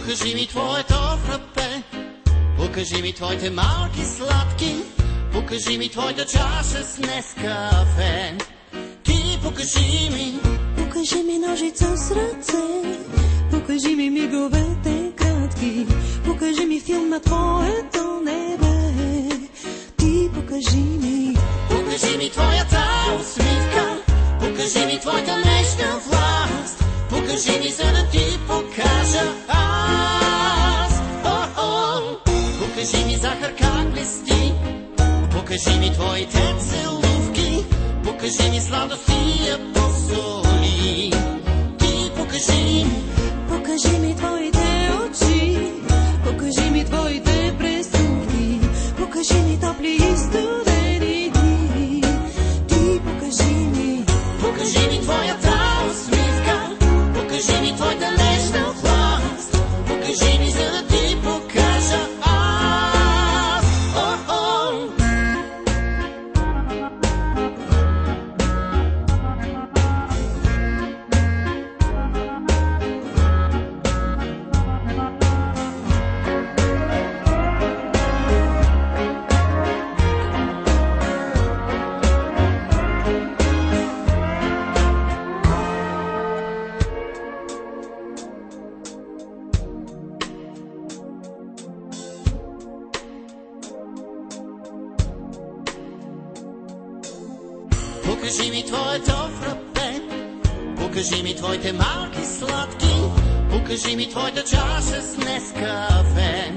Покажи ми твоето фрапе, покажи ми твоите малки сладки, покажи ми твоята чаша с Нескафе. Ти покажи ми ножица с ръце, покажи ми миговете кратки, покажи ми филм на твоето небе. Ти покажи ми твоята усмивка, покажи ми твоята нежна власт, покажи ми, за да ти покажа аз. Покажи ми захар как блести, покажи ми твоите целувки, покажи ми сладости я посоли. Ти покажи ми твоите очи, покажи ми твоите преступки, покажи ми топли и студени дни. Ти покажи ми твоята усмивка, покажи ми твоята нежна власт, покажи ми, за да ти покажа аз. Покажи ми твоето фрапе, покажи ми твоите малки сладки, покажи ми твоята чаша с Нескафе.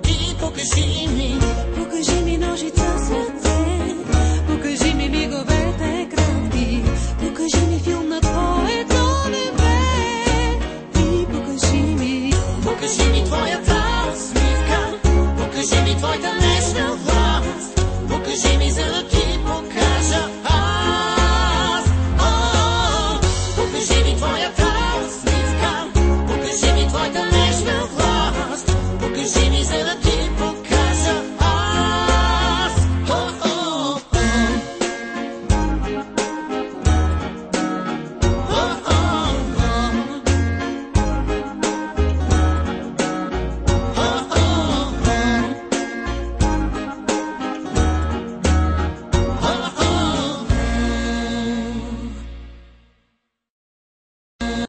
Ти покажи ми ножица с ръце,